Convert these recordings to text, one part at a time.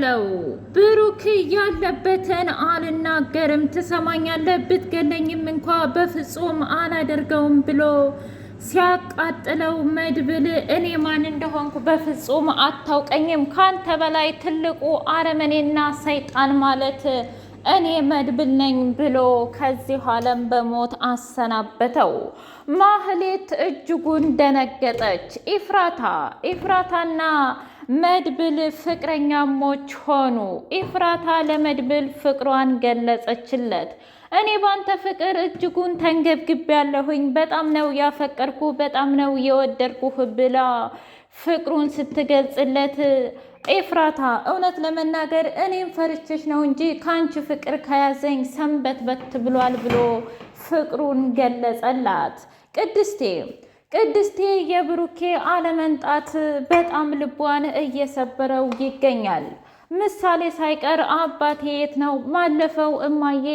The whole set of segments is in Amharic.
ቀጠለው። ብሩክ ያለበትን አልናገርም፣ ትሰማኛለህ? ብትገለኝም እንኳ በፍጹም አላደርገውም ብሎ ሲያቃጥለው መድብል እኔ ማን እንደሆንኩ በፍጹም አታውቀኝም። ካንተ በላይ ትልቁ አረመኔና ሰይጣን ማለት እኔ መድብል ነኝ ብሎ ከዚህ ዓለም በሞት አሰናበተው። ማህሌት እጅጉን ደነገጠች። ኢፍራታና መድብል ፍቅረኛሞች ሆኑ። ኢፍራታ ለመድብል ፍቅሯን ገለጸችለት። እኔ ባንተ ፍቅር እጅጉን ተንገብግቤያለሁኝ፣ በጣም ነው ያፈቀርኩ፣ በጣም ነው የወደድኩህ ብላ ፍቅሩን ስትገልጽለት ኤፍራታ እውነት ለመናገር እኔም ፈርቼሽ ነው እንጂ ከአንቺ ፍቅር ከያዘኝ ሰንበት በት ብሏል ብሎ ፍቅሩን ገለጸላት። ቅድስቴ የብሩኬ አለመንጣት በጣም ልቧን እየሰበረው ይገኛል። ምሳሌ ሳይቀር አባቴ የት ነው? ማለፈው እማዬ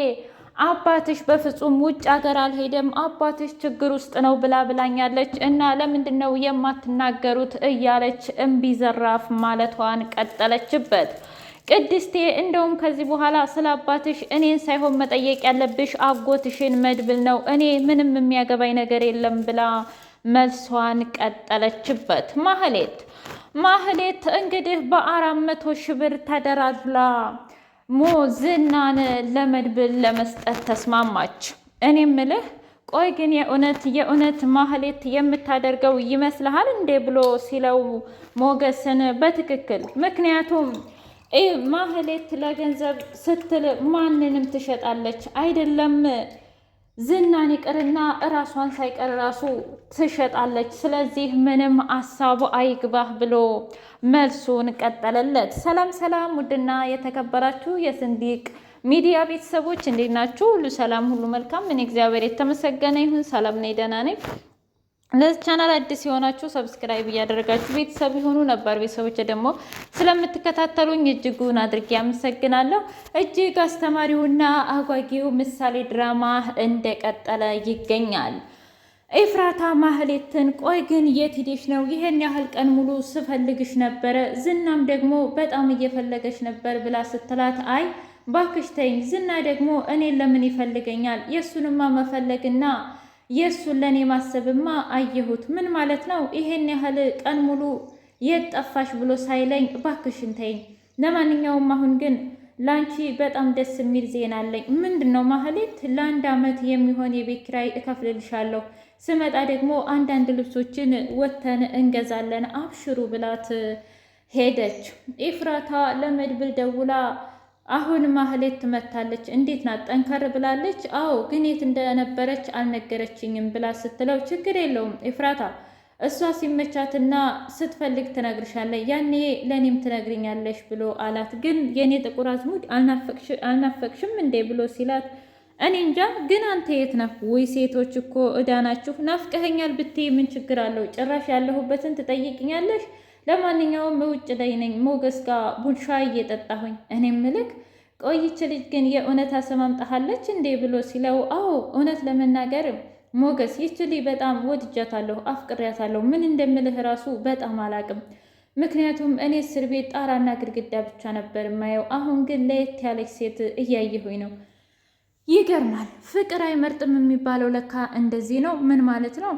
አባትሽ በፍጹም ውጭ ሀገር አልሄደም፣ አባትሽ ችግር ውስጥ ነው ብላኛለች እና ለምንድን ነው የማትናገሩት እያለች እምቢ ዘራፍ ማለቷን ቀጠለችበት። ቅድስቴ እንደውም ከዚህ በኋላ ስለ አባትሽ እኔን ሳይሆን መጠየቅ ያለብሽ አጎትሽን መድብል ነው፣ እኔ ምንም የሚያገባኝ ነገር የለም ብላ መልሷን ቀጠለችበት። ማህሌት እንግዲህ በ400,000 ብር ተደራድላ ዝናን ለመድብል ለመስጠት ተስማማች። እኔ ምልህ ቆይ ግን የእውነት ማህሌት የምታደርገው ይመስልሃል እንዴ ብሎ ሲለው ሞገስን በትክክል ምክንያቱም ማህሌት ለገንዘብ ስትል ማንንም ትሸጣለች አይደለም ዝናን ይቅርና እራሷን ሳይቀር ራሱ ትሸጣለች። ስለዚህ ምንም አሳቡ አይግባህ ብሎ መልሱን ቀጠለለት። ሰላም ውድና የተከበራችሁ የስንዲቅ ሚዲያ ቤተሰቦች እንዴት ናችሁ? ሁሉ ሰላም፣ ሁሉ መልካም። እኔ እግዚአብሔር የተመሰገነ ይሁን ሰላም ነኝ፣ ደህና ነኝ። ለዚህ ቻናል አዲስ የሆናችሁ ሰብስክራይብ እያደረጋችሁ ቤተሰብ የሆኑ ነባር ቤተሰቦች ደግሞ ስለምትከታተሉኝ እጅጉን አድርጌ አመሰግናለሁ። እጅግ አስተማሪውና አጓጊው ምሳሌ ድራማ እንደቀጠለ ይገኛል። ኤፍራታ ማህሌትን ቆይ ግን የት ሄደሽ ነው? ይሄን ያህል ቀን ሙሉ ስፈልግሽ ነበረ፣ ዝናም ደግሞ በጣም እየፈለገች ነበር ብላ ስትላት አይ ባክሽ ተይኝ፣ ዝና ደግሞ እኔን ለምን ይፈልገኛል? የእሱንማ መፈለግና የእሱን ለእኔ ማሰብማ አየሁት። ምን ማለት ነው? ይሄን ያህል ቀን ሙሉ የት ጠፋሽ ብሎ ሳይለኝ ባክሽን ተይኝ። ለማንኛውም አሁን ግን ላንቺ በጣም ደስ የሚል ዜና አለኝ። ምንድን ነው ማህሌት? ለ1 ዓመት የሚሆን የቤት ኪራይ እከፍልልሻለሁ። ስመጣ ደግሞ አንዳንድ ልብሶችን ወተን እንገዛለን፣ አብሽሩ ብላት ሄደች። ኤፍራታ ለመድብል ደውላ አሁን ማህሌት ትመታለች። እንዴት ናት? ጠንከር ብላለች? አዎ፣ ግን የት እንደነበረች አልነገረችኝም ብላ ስትለው ችግር የለውም ኤፍራታ፣ እሷ ሲመቻትና ስትፈልግ ትነግርሻለች፣ ያኔ ለእኔም ትነግርኛለሽ ብሎ አላት። ግን የእኔ ጥቁር አዝሙድ አልናፈቅሽም እንዴ ብሎ ሲላት እኔ እንጃ፣ ግን አንተ የት ነህ? ወይ ሴቶች እኮ እዳናችሁ። ናፍቀኸኛል ብትይ ምን ችግር አለው? ጭራሽ ያለሁበትን ትጠይቅኛለሽ? ለማንኛውም ውጭ ላይ ነኝ፣ ሞገስ ጋር ቡሻ እየጠጣሁኝ። እኔ ምልክ ቆይች ልጅ ግን የእውነት አሰማምጣሃለች እንዴ ብሎ ሲለው አዎ፣ እውነት ለመናገር ሞገስ ይች ልጅ በጣም ወድጃታለሁ፣ አፍቅሬያታለሁ። ምን እንደምልህ ራሱ በጣም አላቅም። ምክንያቱም እኔ እስር ቤት ጣራና ግድግዳ ብቻ ነበር የማየው። አሁን ግን ለየት ያለች ሴት እያየሁኝ ነው። ይገርማል። ፍቅር አይመርጥም የሚባለው ለካ እንደዚህ ነው። ምን ማለት ነው?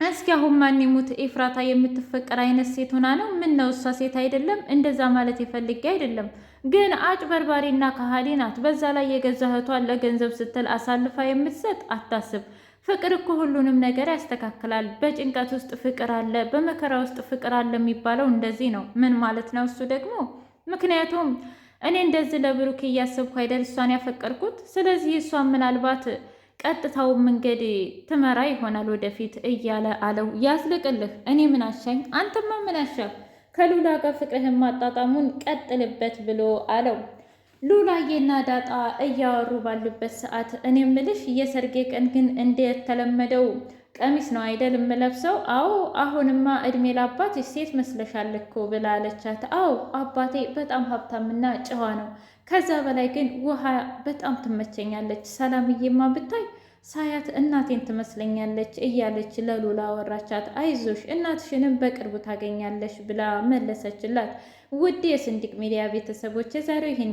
እስኪ አሁን ማን ይሙት ኤፍራታ የምትፈቀር አይነት ሴት ሆና ነው? ምን ነው እሷ ሴት አይደለም? እንደዛ ማለት የፈልጌ አይደለም፣ ግን አጭበርባሪና ከሃዲ ናት። በዛ ላይ የገዛ እህቷን ለገንዘብ ስትል አሳልፋ የምትሰጥ አታስብ። ፍቅር እኮ ሁሉንም ነገር ያስተካክላል። በጭንቀት ውስጥ ፍቅር አለ፣ በመከራ ውስጥ ፍቅር አለ የሚባለው እንደዚህ ነው። ምን ማለት ነው እሱ ደግሞ? ምክንያቱም እኔ እንደዚህ ለብሩክ እያሰብኩ አይደል እሷን ያፈቀርኩት። ስለዚህ እሷን ምናልባት ቀጥታው መንገድ ትመራ ይሆናል ወደፊት እያለ አለው። ያዝልቅልህ፣ እኔ ምን አሻኝ? አንተማ ምን አሻህ? ከሉላ ጋር ፍቅርህን ማጣጣሙን ቀጥልበት ብሎ አለው። ሉላዬና ዳጣ እያወሩ ባሉበት ሰዓት እኔ ምልሽ የሰርጌ ቀን ግን እንደተለመደው ቀሚስ ነው አይደል የምለብሰው? አዎ፣ አሁንማ እድሜ ለአባትሽ ሴት መስለሻል እኮ ብላ አለቻት። አዎ አባቴ በጣም ሀብታምና ጨዋ ነው። ከዛ በላይ ግን ውሃ በጣም ትመቸኛለች። ሰላምዬማ ብታይ ሳያት እናቴን ትመስለኛለች እያለች ለሉላ አወራቻት። አይዞሽ እናትሽንም በቅርቡ ታገኛለሽ ብላ መለሰችላት። ውድ የስንዲቅ ሚዲያ ቤተሰቦች የዛሬው ይሄን